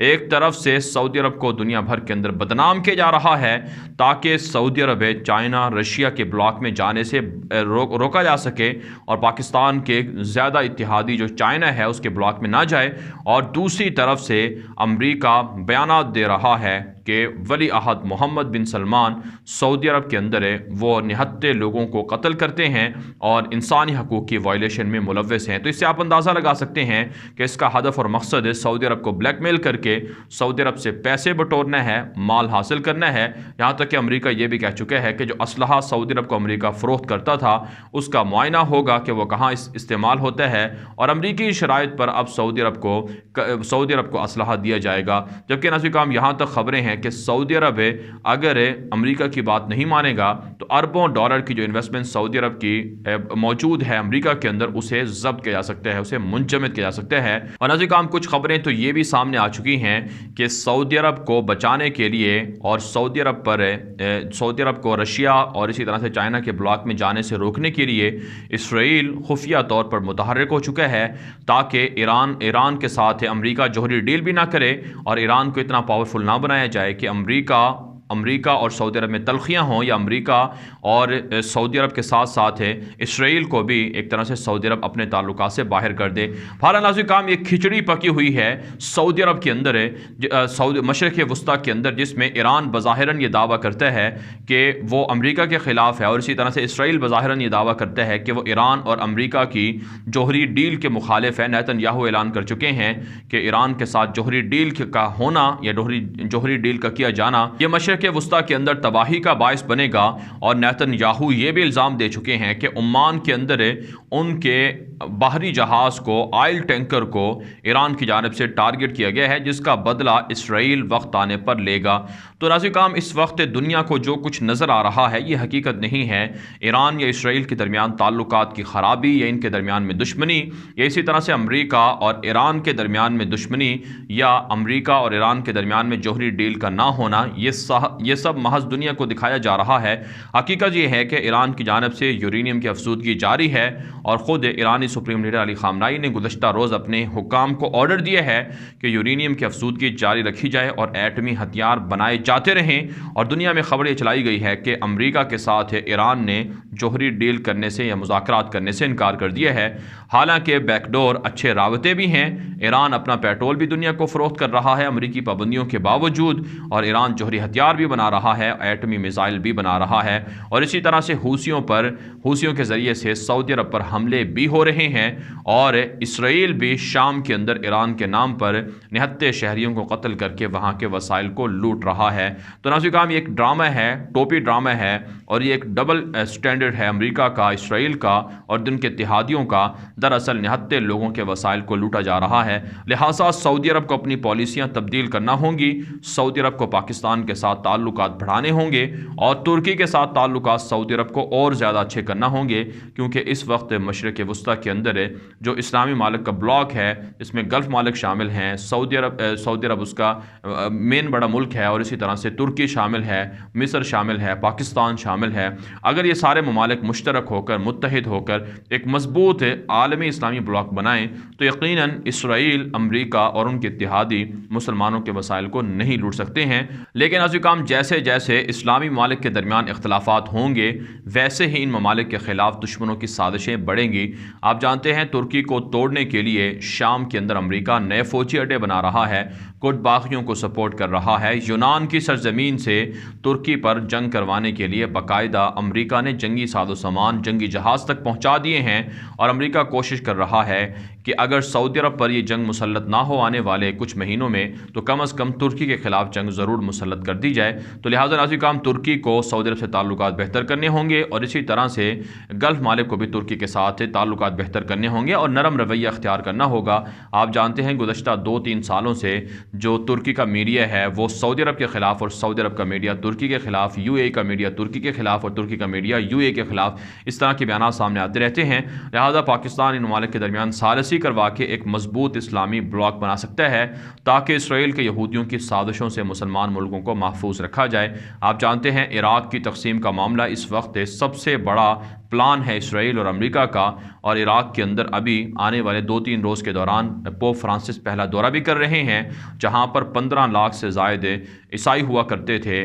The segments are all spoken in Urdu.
ایک طرف سے سعودی عرب کو دنیا بھر کے اندر بدنام کیا جا رہا ہے تاکہ سعودی عرب چائنا رشیا کے بلاک میں جانے سے روکا جا سکے اور پاکستان کے زیادہ اتحادی جو چائنا ہے اس کے بلاک میں نہ جائے، اور دوسری طرف سے امریکہ بیانات دے رہا ہے کہ ولی عہد محمد بن سلمان سعودی عرب کے اندر وہ نہتے لوگوں کو قتل کرتے ہیں اور انسانی حقوق کی وائلیشن میں ملوث ہیں۔ تو اس سے آپ اندازہ لگا سکتے ہیں کہ اس کا ہدف اور مقصد سعودی عرب کو بلیک میل کر کے سعودی عرب سے پیسے بٹورنا ہے، مال حاصل کرنا ہے۔ یہاں تک کہ امریکہ یہ بھی کہہ چکا ہے کہ جو اسلحہ سعودی عرب کو امریکہ فروخت کرتا تھا اس کا معائنہ ہوگا کہ وہ کہاں استعمال ہوتا ہے، اور امریکی شرائط پر اب سعودی عرب کو اسلحہ دیا جائے گا۔ جبکہ ناظرین کرام یہاں تک خبریں ہیں کہ سعودی عرب اگر امریکہ کی بات نہیں مانے گا تو اربوں ڈالر کی جو انویسٹمنٹ سعودی عرب کی موجود ہے امریکہ کے اندر اسے ضبط کیا جا سکتا ہے، اسے منجمد کیا جا سکتا ہے۔ اور ناظرین کرام کچھ خبریں تو یہ بھی سامنے آ چکی ہیں کہ سعودی عرب کو بچانے کے لیے اور سعودی عرب کو رشیا اور اسی طرح سے چائنا کے بلاک میں جانے سے روکنے کے لیے اسرائیل خفیہ طور پر متحرک ہو چکا ہے تاکہ ایران کے ساتھ امریکہ جوہری ڈیل بھی نہ کرے اور ایران کو اتنا پاورفل نہ بنایا جائے کہ امریکہ اور سعودی عرب میں تلخیاں ہوں، یا امریکہ اور سعودی عرب کے ساتھ ساتھ اسرائیل کو بھی ایک طرح سے سعودی عرب اپنے تعلقات سے باہر کر دے۔ بہرحال ناظرین کرام یہ کھچڑی پکی ہوئی ہے سعودی عرب کے اندر، مشرق وسطیٰ کے اندر، جس میں ایران بظاہراً یہ دعویٰ کرتا ہے کہ وہ امریکہ کے خلاف ہے، اور اسی طرح سے اسرائیل بظاہراً یہ دعویٰ کرتا ہے کہ وہ ایران اور امریکہ کی جوہری ڈیل کے مخالف ہے۔ نیتن یاہو اعلان کر چکے ہیں کہ ایران کے ساتھ جوہری ڈیل کا ہونا یا جوہری ڈیل کا کیا جانا یہ مشرق وسطیٰ کے اندر تباہی کا باعث بنے گا، اور نیتن یاہو یہ بھی الزام دے چکے ہیں کہ عمان کے اندر ان کے باہری جہاز کو، آئل ٹینکر کو ایران کی جانب سے ٹارگٹ کیا گیا ہے، جس کا بدلہ اسرائیل وقت آنے پر لے گا۔ تو ناظرین کرام اس وقت دنیا کو جو کچھ نظر آ رہا ہے یہ حقیقت نہیں ہے۔ ایران یا اسرائیل کے درمیان تعلقات کی خرابی یا ان کے درمیان میں دشمنی، یا اسی طرح سے امریکہ اور ایران کے درمیان میں دشمنی، یا امریکہ اور ایران کے درمیان میں جوہری ڈیل کا نہ ہونا، یہ سب محض دنیا کو دکھایا جا رہا ہے۔ حقیقت یہ ہے کہ ایران کی جانب سے یورینیم کی افزودگی جاری ہے، اور خود ایرانی سپریم لیڈر علی خامنائی نے گزشتہ روز اپنے حکام کو آرڈر دیا ہے کہ یورینیم کی افزودگی جاری رکھی جائے اور ایٹمی ہتھیار بنائے جاتے رہیں۔ اور دنیا میں خبریں چلائی گئی ہے کہ امریکہ کے ساتھ ایران نے جوہری ڈیل کرنے سے یا مذاکرات کرنے سے انکار کر دیا ہے۔ حالانکہ بیک ڈور اچھے رابطے بھی ہیں، ایران اپنا پیٹرول بھی دنیا کو فروخت کر رہا ہے امریکی پابندیوں کے باوجود، اور ایران جوہری ہتھیار بھی بنا رہا ہے، ایٹمی میزائل بھی بنا رہا ہے، اور اسی طرح سے حوثیوں کے ذریعے سے سعودی عرب پر حملے بھی ہو رہے ہیں، اور اسرائیل بھی شام کے اندر ایران کے نام پر نہتے شہریوں کو قتل کر کے وہاں کے وسائل کو لوٹ رہا ہے۔ تو ناظرین کرام یہ ایک ڈرامہ ہے، ٹوپی ڈرامہ ہے، اور یہ ایک ڈبل سٹینڈرڈ ہے امریکہ کا، اسرائیل کا اور ان کے اتحادیوں کا۔ دراصل نہتے لوگوں کے وسائل کو لوٹا جا رہا ہے، لہٰذا سعودی عرب کو اپنی پالیسیاں تبدیل کرنا ہوں گی، سعودی عرب کو پاکستان کے ساتھ تعلقات بڑھانے ہوں گے، اور ترکی کے ساتھ تعلقات سعودی عرب کو اور زیادہ اچھے کرنا ہوں گے، کیونکہ اس وقت مشرق وسطیٰ کے اندر جو اسلامی ممالک کا بلاک ہے اس میں گلف ممالک شامل ہیں، سعودی عرب اس کا مین بڑا ملک ہے، اور اسی طرح سے ترکی شامل ہے، مصر شامل ہے، پاکستان شامل ہے۔ اگر یہ سارے ممالک مشترک ہو کر، متحد ہو کر ایک مضبوط عالمی اسلامی بلاک بنائیں تو یقیناً اسرائیل، امریکہ اور ان کے اتحادی مسلمانوں کے وسائل کو نہیں لوٹ سکتے ہیں۔ لیکن ناظرین کرام جیسے جیسے اسلامی ممالک کے درمیان اختلافات ہوں گے ویسے ہی ان ممالک کے خلاف دشمنوں کی سازشیں بڑھیں گی۔ آپ جانتے ہیں ترکی کو توڑنے کے لیے شام کے اندر امریکہ نئے فوجی اڈے بنا رہا ہے، کرد باغیوں کو سپورٹ کر رہا ہے۔ یونان کی سرزمین سے ترکی پر جنگ کروانے کے لیے باقاعدہ امریکہ نے جنگی ساز و سامان، جنگی جہاز تک پہنچا دیے ہیں، اور امریکہ کوشش کر رہا ہے کہ اگر سعودی عرب پر یہ جنگ مسلط نہ ہو آنے والے کچھ مہینوں میں تو کم از کم ترکی کے خلاف جنگ ضرور مسلط کر دی جائے۔ تو لہٰذا ناظرین کرام ترکی کو سعودی عرب سے تعلقات بہتر کرنے ہوں گے، اور اسی طرح سے گلف ممالک کو بھی ترکی کے ساتھ تعلقات بہتر کرنے ہوں گے اور نرم رویہ اختیار کرنا ہوگا۔ آپ جانتے ہیں گزشتہ 2-3 سالوں سے جو ترکی کا میڈیا ہے وہ سعودی عرب کے خلاف، اور سعودی عرب کا میڈیا ترکی کے خلاف، یو اے کا میڈیا ترکی کے خلاف، اور ترکی کا میڈیا یو اے کے خلاف، اس طرح کے بیانات سامنے آتے رہتے ہیں۔ لہٰذا پاکستان ان ممالک کے درمیان ثالثی کروا کے ایک مضبوط اسلامی بلاک بنا سکتا ہے تاکہ اسرائیل کے یہودیوں کی سازشوں سے مسلمان ملکوں کو محفوظ رکھا جائے۔ آپ جانتے ہیں عراق کی تقسیم کا معاملہ اس وقت سب سے بڑا پلان ہے اسرائیل اور امریکہ کا، اور عراق کے اندر ابھی آنے والے 2-3 روز کے دوران پوپ فرانسس پہلا دورہ بھی کر رہے ہیں، جہاں پر 15 لاکھ سے زائد عیسائی ہوا کرتے تھے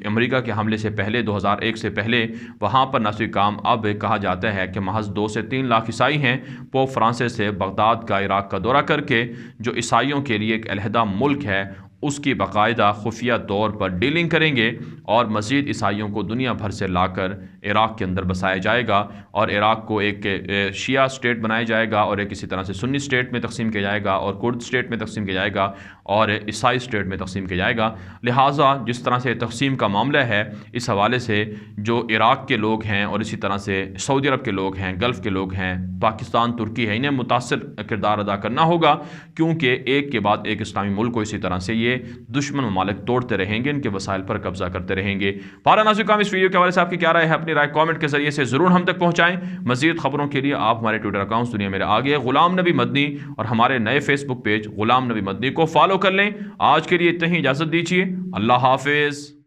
امریکہ کے حملے سے پہلے، 2001 سے پہلے۔ وہاں پر نہ صرف کام اب کہا جاتا ہے کہ محض 2 سے 3 لاکھ عیسائی ہیں۔ پوپ فرانسس سے بغداد کا، عراق کا دورہ کر کے جو عیسائیوں کے لیے ایک علیحدہ ملک ہے اس کی باقاعدہ خفیہ طور پر ڈیلنگ کریں گے، اور مزید عیسائیوں کو دنیا بھر سے لا کر عراق کے اندر بسایا جائے گا، اور عراق کو ایک شیعہ اسٹیٹ بنایا جائے گا، اور ایک اسی طرح سے سنی اسٹیٹ میں تقسیم کیا جائے گا، اور کرد اسٹیٹ میں تقسیم کیا جائے گا، اور عیسائی اسٹیٹ میں تقسیم کیا جائے گا۔ لہٰذا جس طرح سے تقسیم کا معاملہ ہے، اس حوالے سے جو عراق کے لوگ ہیں اور اسی طرح سے سعودی عرب کے لوگ ہیں، گلف کے لوگ ہیں، پاکستان، ترکی ہے، انہیں متاثر کردار ادا کرنا ہوگا، کیونکہ ایک کے بعد ایک اسلامی ملک کو اسی طرح سے یہ دشمن ممالک توڑتے رہیں گے، ان کے وسائل پر قبضہ کرتے رہیں گے۔ پارا ناظرین، اس ویڈیو کے حوالے سے آپ کی کیا رائے ہے؟ اپنی رائے کامنٹ کے ذریعے سے ضرور ہم تک پہنچائیں۔ مزید خبروں کے لیے آپ ہمارے ٹویٹر اکاؤنٹس دنیا میرے آگے، غلام نبی مدنی، اور ہمارے نئے فیس بک پیج غلام نبی مدنی کو فالو کر لیں۔ آج کے لیے اتنا ہی، اجازت دیجیے، اللہ حافظ۔